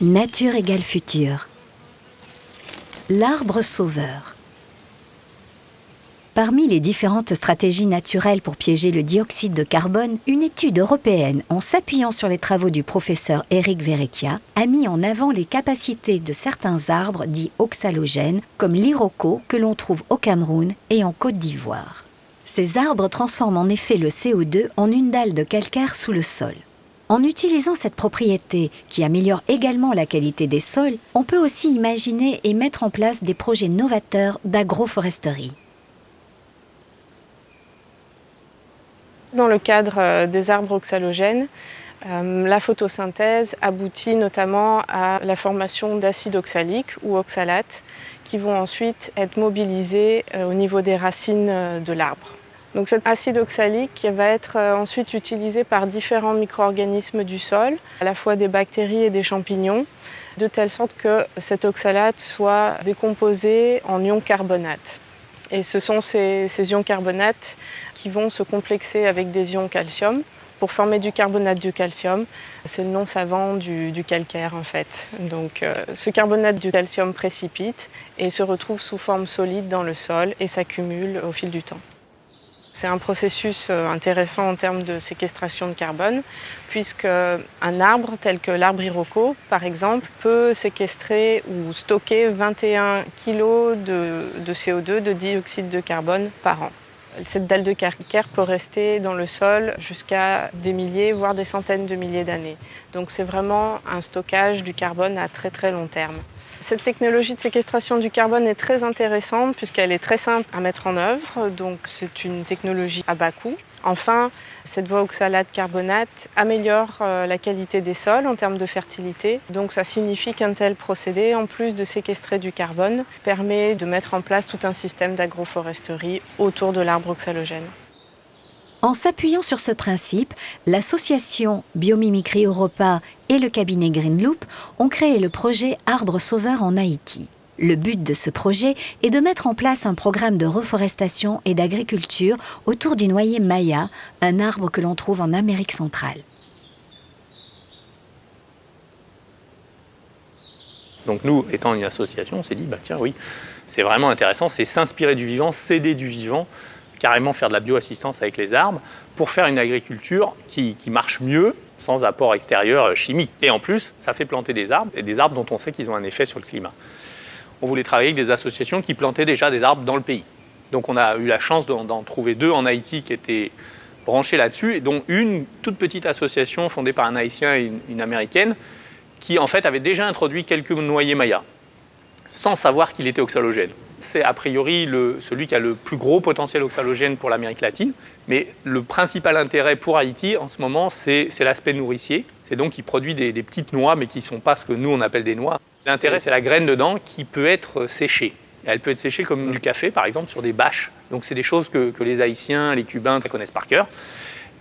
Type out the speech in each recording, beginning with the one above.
Nature égale futur. L'arbre sauveur. Parmi les différentes stratégies naturelles pour piéger le dioxyde de carbone, une étude européenne, en s'appuyant sur les travaux du professeur Eric Verrecchia, a mis en avant les capacités de certains arbres dits oxalogènes, comme l'iroko que l'on trouve au Cameroun et en Côte d'Ivoire. Ces arbres transforment en effet le CO2 en une dalle de calcaire sous le sol. En utilisant cette propriété, qui améliore également la qualité des sols, on peut aussi imaginer et mettre en place des projets novateurs d'agroforesterie. Dans le cadre des arbres oxalogènes, la photosynthèse aboutit notamment à la formation d'acides oxaliques ou oxalates qui vont ensuite être mobilisés au niveau des racines de l'arbre. Donc cet acide oxalique va être ensuite utilisé par différents micro-organismes du sol, à la fois des bactéries et des champignons, de telle sorte que cet oxalate soit décomposé en ions carbonates. Et ce sont ces ions carbonates qui vont se complexer avec des ions calcium pour former du carbonate du calcium. C'est le nom savant du calcaire en fait. Donc ce carbonate du calcium précipite et se retrouve sous forme solide dans le sol et s'accumule au fil du temps. C'est un processus intéressant en termes de séquestration de carbone, puisque un arbre tel que l'arbre iroko, par exemple, peut séquestrer ou stocker 21 kg de CO2, de dioxyde de carbone par an. Cette dalle de calcaire peut rester dans le sol jusqu'à des milliers, voire des centaines de milliers d'années. Donc c'est vraiment un stockage du carbone à très très long terme. Cette technologie de séquestration du carbone est très intéressante puisqu'elle est très simple à mettre en œuvre, donc c'est une technologie à bas coût. Enfin, cette voie oxalate-carbonate améliore la qualité des sols en termes de fertilité. Donc ça signifie qu'un tel procédé, en plus de séquestrer du carbone, permet de mettre en place tout un système d'agroforesterie autour de l'arbre oxalogène. En s'appuyant sur ce principe, l'association Biomimicry Europa et le cabinet Greenloop ont créé le projet Arbre Sauveur en Haïti. Le but de ce projet est de mettre en place un programme de reforestation et d'agriculture autour du noyer maya, un arbre que l'on trouve en Amérique centrale. Donc nous, étant une association, on s'est dit, tiens oui, c'est vraiment intéressant, c'est s'inspirer du vivant, s'aider du vivant, carrément faire de la bioassistance avec les arbres pour faire une agriculture qui marche mieux sans apport extérieur chimique. Et en plus, ça fait planter des arbres, et des arbres dont on sait qu'ils ont un effet sur le climat. On voulait travailler avec des associations qui plantaient déjà des arbres dans le pays. Donc on a eu la chance d'en trouver deux en Haïti qui étaient branchés là-dessus, et dont une toute petite association fondée par un Haïtien et une Américaine qui en fait avait déjà introduit quelques noyers mayas, sans savoir qu'il était oxalogène. C'est a priori celui qui a le plus gros potentiel oxalogène pour l'Amérique latine. Mais le principal intérêt pour Haïti en ce moment, c'est l'aspect nourricier. C'est donc qu'il produit des petites noix, mais qui ne sont pas ce que nous on appelle des noix. L'intérêt, c'est la graine dedans qui peut être séchée. Elle peut être séchée comme du café, par exemple, sur des bâches. Donc c'est des choses que les Haïtiens, les Cubains connaissent par cœur.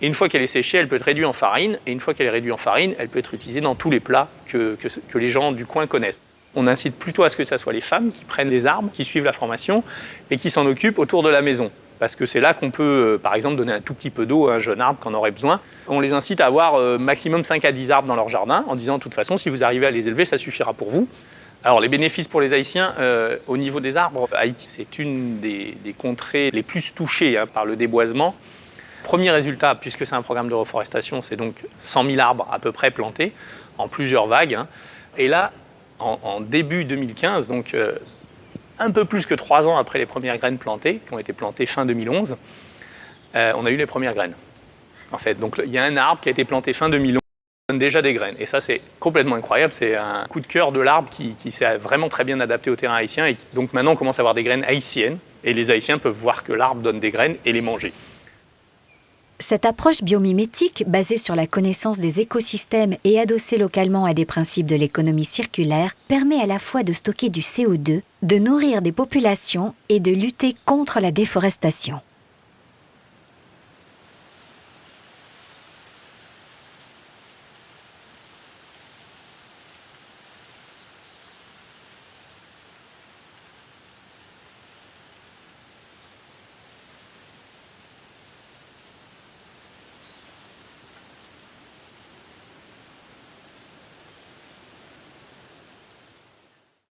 Et une fois qu'elle est séchée, elle peut être réduite en farine. Et une fois qu'elle est réduite en farine, elle peut être utilisée dans tous les plats que les gens du coin connaissent. On incite plutôt à ce que ce soit les femmes qui prennent les arbres, qui suivent la formation et qui s'en occupent autour de la maison. Parce que c'est là qu'on peut, par exemple, donner un tout petit peu d'eau à un jeune arbre qui en aurait besoin. On les incite à avoir maximum 5 à 10 arbres dans leur jardin en disant de toute façon, si vous arrivez à les élever, ça suffira pour vous. Alors les bénéfices pour les Haïtiens, au niveau des arbres, Haïti c'est une des contrées les plus touchées par le déboisement. Premier résultat, puisque c'est un programme de reforestation, c'est donc 100 000 arbres à peu près plantés en plusieurs vagues. Et là, en début 2015, donc un peu plus que 3 ans après les premières graines plantées, qui ont été plantées fin 2011, on a eu les premières graines. En fait, donc il y a un arbre qui a été planté fin 2011, qui donne déjà des graines. Et ça, c'est complètement incroyable. C'est un coup de cœur de l'arbre qui s'est vraiment très bien adapté au terrain haïtien. Et donc maintenant, on commence à avoir des graines haïtiennes. Et les Haïtiens peuvent voir que l'arbre donne des graines et les manger. Cette approche biomimétique, basée sur la connaissance des écosystèmes et adossée localement à des principes de l'économie circulaire, permet à la fois de stocker du CO2, de nourrir des populations et de lutter contre la déforestation.